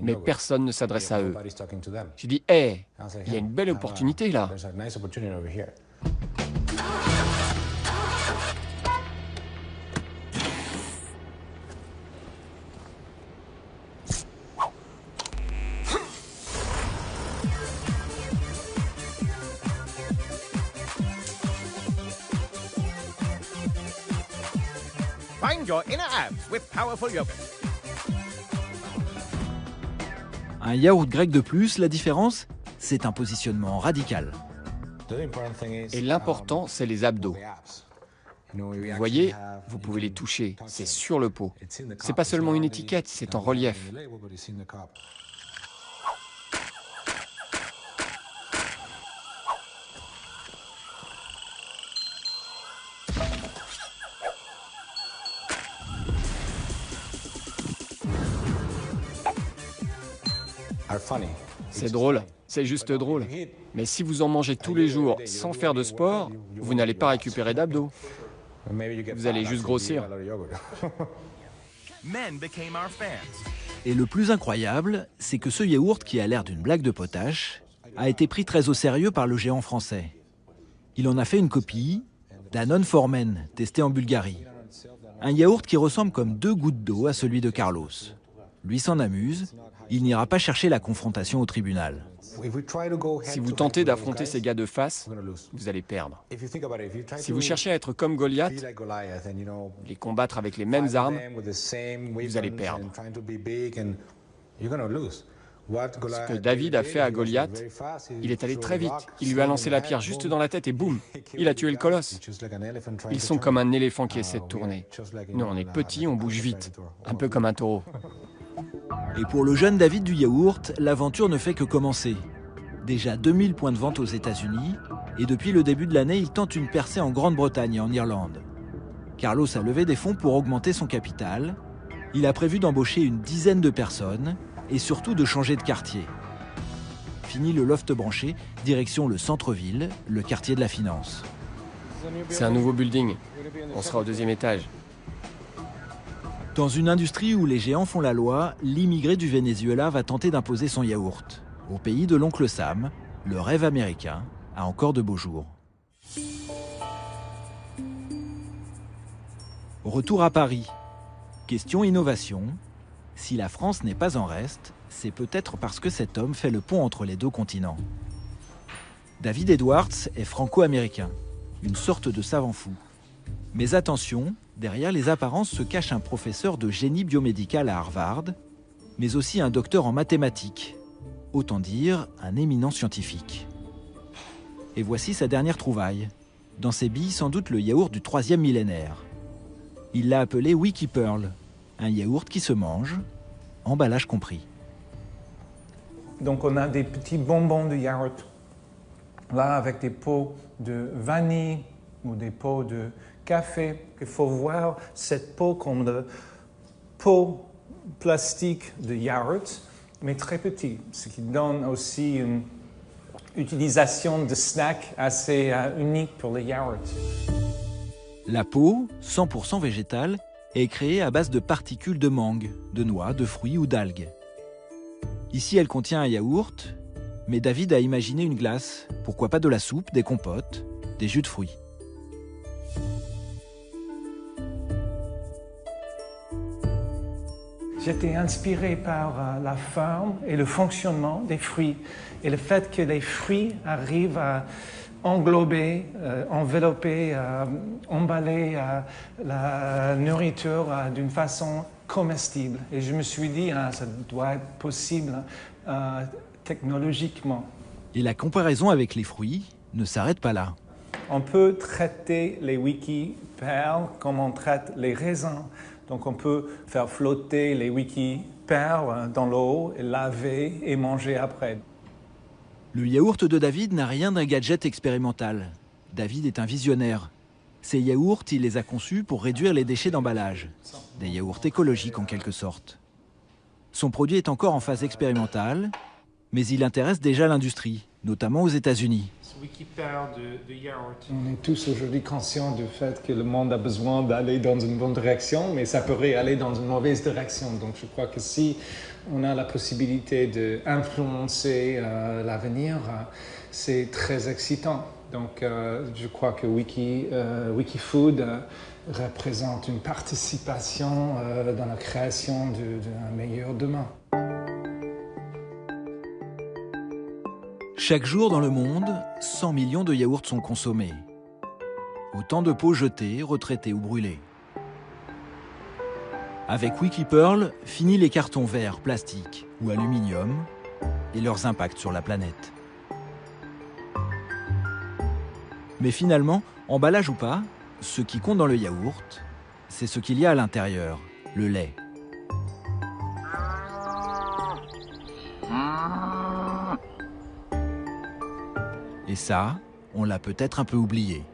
Mais personne ne s'adresse à eux. J'ai dit, hé, il y a une belle opportunité là. Find your inner abs with powerful yogurt. Un yaourt grec de plus, la différence, c'est un positionnement radical. Et l'important, c'est les abdos. Vous voyez, vous pouvez les toucher, c'est sur le pot. C'est pas seulement une étiquette, c'est en relief. C'est drôle, C'est juste drôle. Mais si vous en mangez tous les jours sans faire de sport, vous n'allez pas récupérer d'abdos. Vous allez juste grossir. Et le plus incroyable, c'est que ce yaourt qui a l'air d'une blague de potache a été pris très au sérieux par le géant français. Il en a fait une copie, Danone Formen, testé en Bulgarie. Un yaourt qui ressemble comme 2 gouttes d'eau à celui de Carlos. Lui s'en amuse, il n'ira pas chercher la confrontation au tribunal. Si vous tentez d'affronter ces gars de face, vous allez perdre. Si vous cherchez à être comme Goliath, les combattre avec les mêmes armes, vous allez perdre. Ce que David a fait à Goliath, il est allé très vite. Il lui a lancé la pierre juste dans la tête et boum, il a tué le colosse. Ils sont comme un éléphant qui essaie de tourner. Nous, on est petits, on bouge vite, un peu comme un taureau. Et pour le jeune David du yaourt, l'aventure ne fait que commencer. Déjà 2000 points de vente aux États-Unis, et depuis le début de l'année, il tente une percée en Grande-Bretagne et en Irlande. Carlos a levé des fonds pour augmenter son capital. Il a prévu d'embaucher une dizaine de personnes et surtout de changer de quartier. Fini le loft branché, direction le centre-ville, le quartier de la finance. C'est un nouveau building. On sera au 2e étage. Dans une industrie où les géants font la loi, l'immigré du Venezuela va tenter d'imposer son yaourt. Au pays de l'oncle Sam, le rêve américain a encore de beaux jours. Retour à Paris. Question innovation. Si la France n'est pas en reste, c'est peut-être parce que cet homme fait le pont entre les 2 continents. David Edwards est franco-américain, une sorte de savant fou. Mais attention, derrière les apparences se cache un professeur de génie biomédical à Harvard, mais aussi un docteur en mathématiques, autant dire un éminent scientifique. Et voici sa dernière trouvaille. Dans ses billes, sans doute le yaourt du 3e millénaire. Il l'a appelé Wikipearl, un yaourt qui se mange, emballage compris. Donc on a des petits bonbons de yaourt, là avec des pots de vanille ou des pots de café. Il faut voir cette peau comme le pot plastique de yaourt, mais très petit, ce qui donne aussi une utilisation de snack assez unique pour le yaourt. La peau, 100% végétale, est créée à base de particules de mangue, de noix, de fruits ou d'algues. Ici, elle contient un yaourt, mais David a imaginé une glace. Pourquoi pas de la soupe, des compotes, des jus de fruits. J'étais inspiré par la forme et le fonctionnement des fruits et le fait que les fruits arrivent à englober, envelopper, emballer la nourriture d'une façon comestible. Et je me suis dit, ça doit être possible technologiquement. Et la comparaison avec les fruits ne s'arrête pas là. On peut traiter les Wikipearl comme on traite les raisins. Donc on peut faire flotter les Wikipearl dans l'eau, et laver et manger après. Le yaourt de David n'a rien d'un gadget expérimental. David est un visionnaire. Ces yaourts, il les a conçus pour réduire les déchets d'emballage. Des yaourts écologiques en quelque sorte. Son produit est encore en phase expérimentale, mais il intéresse déjà l'industrie, notamment aux États-Unis. On est tous aujourd'hui conscients du fait que le monde a besoin d'aller dans une bonne direction, mais ça pourrait aller dans une mauvaise direction. Donc je crois que si on a la possibilité d'influencer l'avenir, c'est très excitant. Donc je crois que Wikifood représente une participation dans la création d'un meilleur demain. Chaque jour dans le monde, 100 millions de yaourts sont consommés. Autant de pots jetés, retraités ou brûlés. Avec Wikipearl, fini les cartons verts, plastiques ou aluminium et leurs impacts sur la planète. Mais finalement, emballage ou pas, ce qui compte dans le yaourt, c'est ce qu'il y a à l'intérieur, le lait. Et ça, on l'a peut-être un peu oublié.